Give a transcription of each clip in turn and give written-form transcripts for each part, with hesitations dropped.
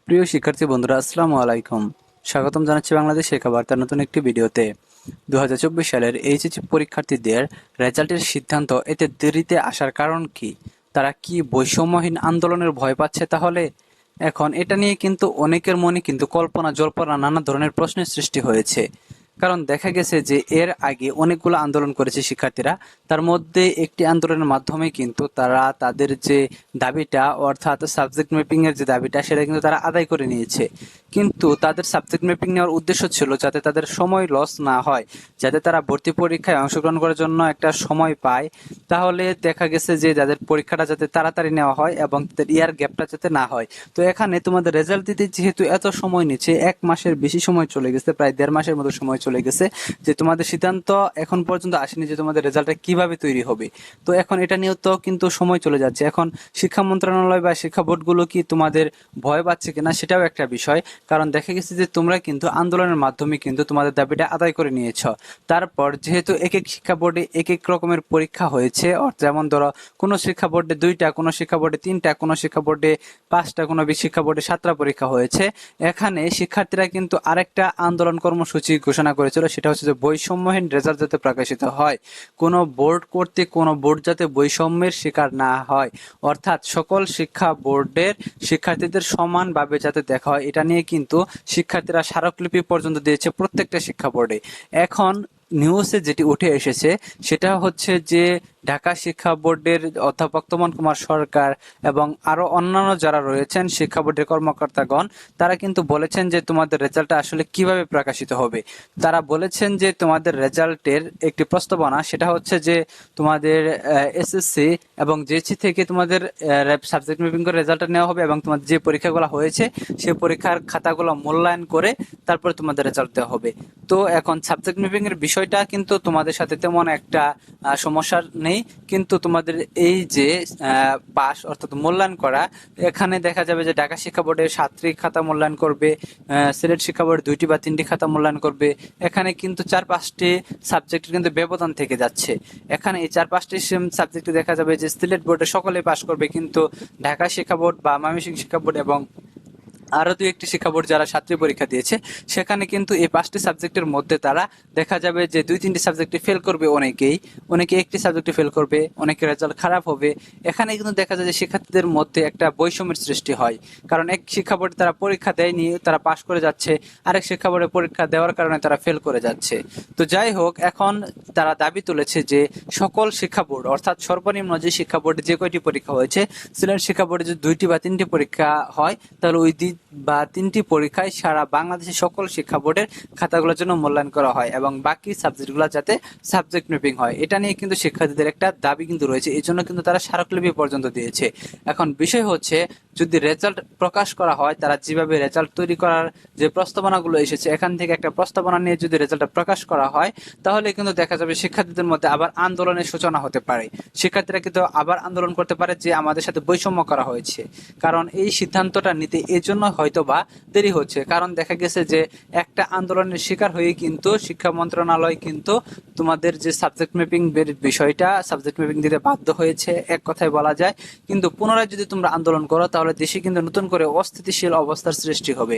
প্রিয় শিক্ষার্থী বন্ধুরা, আসসালামু আলাইকুম। স্বাগতম জানাচ্ছি বাংলাদেশ শিক্ষা বার্তার নতুন একটি ভিডিওতে। 2024 সালের এইচএসসি পরীক্ষার্থীদের রেজাল্টের সিদ্ধান্ত এতে দেরিতে আসার কারণ কি? তারা কি বৈষম্যহীন আন্দোলনের ভয় পাচ্ছে তাহলে? এখন এটা নিয়ে কিন্তু অনেকের মনে কিন্তু কল্পনা জল্পনা নানা ধরনের প্রশ্নের সৃষ্টি হয়েছে। কারণ দেখা গেছে যে এর আগে অনেকগুলো আন্দোলন করেছে শিক্ষার্থীরা। তার মধ্যে একটি আন্দোলনের মাধ্যমে কিন্তু তারা তাদের যে দাবিটা, অর্থাৎ সাবজেক্ট ম্যাপিং এর যে দাবিটা, সেটা কিন্তু তারা আদায় করে নিয়েছে। কিন্তু তাদের সাবজেক্ট ম্যাপিং নেওয়ার উদ্দেশ্য ছিল যাতে তাদের সময় লস না হয়, যাতে তারা ভর্তি পরীক্ষায় অংশগ্রহণ করার জন্য একটা সময় পায়। তাহলে দেখা গেছে যে যাদের পরীক্ষাটা যাতে তাড়াতাড়ি নেওয়া হয় এবং তাদের ইয়ার গ্যাপটা যাতে না হয়। তো এখানে তোমাদের রেজাল্ট দিতে যেহেতু এত সময় নিচ্ছে, 1 মাসের বেশি সময় চলে গেছে, প্রায় 1.5 মাসের মতো সময় চলে গেছে, যে তোমাদের সিদ্ধান্ত এখন পর্যন্ত আসেনি যে তোমাদের রেজাল্টটা কিভাবে তৈরি হবে। তো এখন এটা নিয়েও তো কিন্তু সময় চলে যাচ্ছে। এখন শিক্ষা মন্ত্রণালয় বা শিক্ষা বোর্ডগুলো কি তোমাদের ভয় পাচ্ছে কিনা সেটাও একটা বিষয়। কারণ দেখা গেছে যে তোমরা কিন্তু আন্দোলনের মাধ্যমে কিন্তু তোমাদের দাবিটা আদায় করে নিয়েছ। তারপর যেহেতু এক এক শিক্ষা বোর্ডে এক এক রকমের পরীক্ষা হয়েছে, যেমন ধরো কোনো শিক্ষা বোর্ডে 2টা, কোনো শিক্ষা বোর্ডে 3টা, কোনো শিক্ষা বোর্ডে 5টা, কোনো শিক্ষা বোর্ডে 7টা পরীক্ষা হয়েছে। এখানে শিক্ষার্থীরা কিন্তু আরেকটা আন্দোলন কর্মসূচি ঘোষণা করেছিল, সেটা হচ্ছে যে বৈষম্যহীন রেজাল্ট যাতে প্রকাশিত হয়, কোনো বোর্ড কর্তৃক কোনো বোর্ড যাতে বৈষম্যের শিকার না হয়, অর্থাৎ সকল শিক্ষা বোর্ডের শিক্ষার্থীদের সমানভাবে যাতে দেখা হয়, এটা নিয়ে কিন্তু শিক্ষার্থীরা স্মারকলিপি পর্যন্ত দিয়েছে প্রত্যেকটা শিক্ষা বোর্ডে। এখন নিউজে যেটি উঠে এসেছে সেটা হচ্ছে যে ঢাকা শিক্ষা বোর্ডের অধ্যাপক তমন কুমার সরকার এবং আরো অন্যান্য যারা রয়েছেন শিক্ষা বোর্ডের কর্মকর্তাগণ, তারা কিন্তু বলেছেন যে তোমাদের রেজাল্টটা আসলে কিভাবে প্রকাশিত হবে। তারা বলেছেন যে তোমাদের রেজাল্টের একটি প্রস্তাবনা, সেটা হচ্ছে যে তোমাদের এসএসসি এবং জেসি থেকে তোমাদের সাবজেক্ট ম্যাপিং করে রেজাল্টটা নেওয়া হবে এবং তোমাদের যে পরীক্ষাগুলো হয়েছে সেই পরীক্ষার খাতাগুলো মূল্যায়ন করে তারপরে তোমাদের রেজাল্ট দেওয়া হবে। তো এখন সাবজেক্ট ম্যাপিং এর বিষয়টা কিন্তু তোমাদের সাথে তেমন একটা সমস্যা নেই, কিন্তু তোমাদের এই যে পাস অর্থাৎ মূল্যায়ন করা, এখানে দেখা যাবে যে ঢাকা শিক্ষা বোর্ডে 7টি খাতা মূল্যায়ন করবে, সিলেট শিক্ষা বোর্ড 2টি বা 3টি খাতা মূল্যায়ন করবে। এখানে কিন্তু 4-5টি সাবজেক্টের কিন্তু ব্যবধান থেকে যাচ্ছে। এখানে এই 4-5টি সাবজেক্টে দেখা যাবে যে সিলেট বোর্ডে সকলে পাস করবে, কিন্তু ঢাকা শিক্ষা বোর্ড বা ময়মনসিংহ শিক্ষা বোর্ড এবং আরো 2-1টি শিক্ষা বোর্ড যারা 7টি পরীক্ষা দিয়েছে, সেখানে কিন্তু এই 5টি সাবজেক্টের মধ্যে তারা দেখা যাবে যে 2-3টি সাবজেক্টে ফেল করবে, অনেকে একটি সাবজেক্টে ফেল করবে, অনেকের রেজাল্ট খারাপ হবে। এখানে কিন্তু দেখা যায় যে শিক্ষার্থীদের মধ্যে একটা বৈষম্যের সৃষ্টি হয়, কারণ এক শিক্ষা বোর্ডে তারা পরীক্ষা দেয়নি, তারা পাশ করে যাচ্ছে, আরেক শিক্ষা বোর্ডে পরীক্ষা দেওয়ার কারণে তারা ফেল করে যাচ্ছে। তো যাই হোক, এখন তারা দাবি তুলেছে যে সকল শিক্ষা বোর্ড, অর্থাৎ সর্বনিম্ন যে শিক্ষা বোর্ডে যে কয়টি পরীক্ষা হয়েছে, সিলেট শিক্ষা বোর্ডে যদি 2টি বা 3টি পরীক্ষা হয়, তাহলে ওই 2 বা 3টি পরীক্ষায় সারা বাংলাদেশের সকল শিক্ষা বোর্ডের খাতাগুলোর জন্য মূল্যায়ন করা হয় এবং বাকি সাবজেক্টগুলো যাতে সাবজেক্ট ম্যাপিং হয়। এটা নিয়ে কিন্তু শিক্ষার্থীদের একটা দাবি কিন্তু রয়েছে, এই জন্য কিন্তু তারা স্মারকলিপি পর্যন্ত দিয়েছে। এখন বিষয় হচ্ছে, যদি রেজাল্ট প্রকাশ করা হয়, তারা যেভাবে রেজাল্ট তৈরি করার যে প্রস্তাবনাগুলো এসেছে, এখান থেকে একটা প্রস্তাবনা নিয়ে যদি রেজাল্টটা প্রকাশ করা হয়, তাহলে কিন্তু দেখা যাবে শিক্ষার্থীদের মধ্যে আবার আন্দোলনের সূচনা হতে পারে। শিক্ষার্থীরা কিন্তু আবার আন্দোলন করতে পারে যে আমাদের সাথে বৈষম্য করা হয়েছে। কারণ এই সিদ্ধান্তটা নিতে এজন্য হয়তোবা দেরি হচ্ছে, কারণ দেখা গেছে যে একটা আন্দোলনের শিকার হয়ে কিন্তু শিক্ষা মন্ত্রণালয় কিন্তু তোমাদের যে সাবজেক্ট ম্যাপিং বিষয়টা, সাবজেক্ট ম্যাপিং দিতে বাধ্য হয়েছে, এক কথায় বলা যায়। কিন্তু পুনরায় যদি তোমরা আন্দোলন করো, তাহলে দেশে কিন্তু নতুন করে অস্থিতিশীল অবস্থার সৃষ্টি হবে।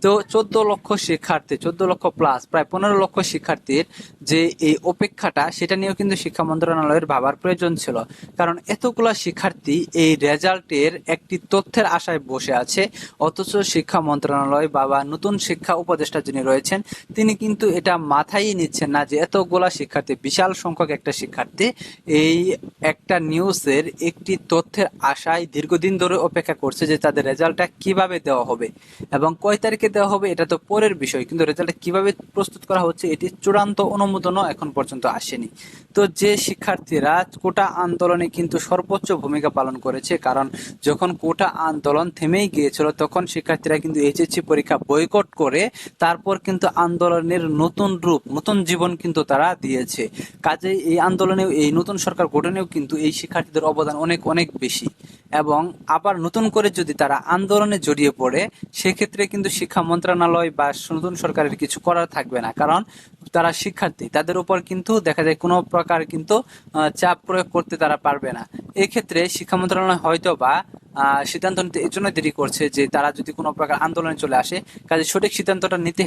তো 14 লক্ষ শিক্ষার্থী, 14 লক্ষ প্লাস প্রায় 15 লক্ষ শিক্ষার্থীর যে এই অপেক্ষাটা, সেটা নিয়েও কিন্তু শিক্ষা মন্ত্রণালয়ের ভাবার প্রয়োজন ছিল। কারণ এতগুলা শিক্ষার্থী এই রেজাল্টের একটি তথ্যের আশায় বসে আছে, অথচ শিক্ষা মন্ত্রণালয় বা নতুন শিক্ষা উপদেষ্টা যিনি রয়েছেন, তিনি কিন্তু এটা মাথায় নিচ্ছেন না যে এতগুলা শিক্ষার্থী, বিশাল সংখ্যক একটা শিক্ষার্থী এই একটা নিউজের একটি তথ্যের আশায় দীর্ঘদিন ধরে অপেক্ষা করছে যে তাদের রেজাল্টটা কিভাবে দেওয়া হবে এবং কয় তারিখে দেওয়া হবে এটা তো পরের বিষয়, কিন্তু রেজাল্টটা কিভাবে প্রস্তুত করা হচ্ছে এটি চূড়ান্ত অনুমোদনও এখন পর্যন্ত আসেনি। তো যে শিক্ষার্থীরা কোটা আন্দোলনে কিন্তু সর্বোচ্চ ভূমিকা পালন করেছে, কারণ যখন কোটা আন্দোলন থেমেই গিয়েছিল, তখন শিক্ষার্থীরা কিন্তু এইচএসসি পরীক্ষা বয়কট করে তারপর কিন্তু আন্দোলনের নতুন রূপ, নতুন জীবন কিন্তু তারা দিয়েছে। কাজেই এই আন্দোলনেও, এই নতুন সরকার গঠনেও কিন্তু এই শিক্ষার্থীদের অবদান অনেক অনেক বেশি। এবং আবার নতুন করে যদি তারা আন্দোলনে জড়িয়ে পড়ে, সেক্ষেত্রে কিন্তু শিক্ষা মন্ত্রণালয় বা নতুন সরকারের কিছু করার থাকবে না, কারণ তারা শিক্ষার্থী, তাদের উপর কিন্তু দেখা যায় কোনো প্রকার কিন্তু চাপ প্রয়োগ করতে তারা পারবে না। এক্ষেত্রে শিক্ষা মন্ত্রণালয় হয়তো বা সিদ্ধান্ত নিতে এর জন্য দেরি করছে যে তারা যদি কোনো প্রকার আন্দোলনে চলে আসে, কাজে সঠিক সিদ্ধান্তটা নিতে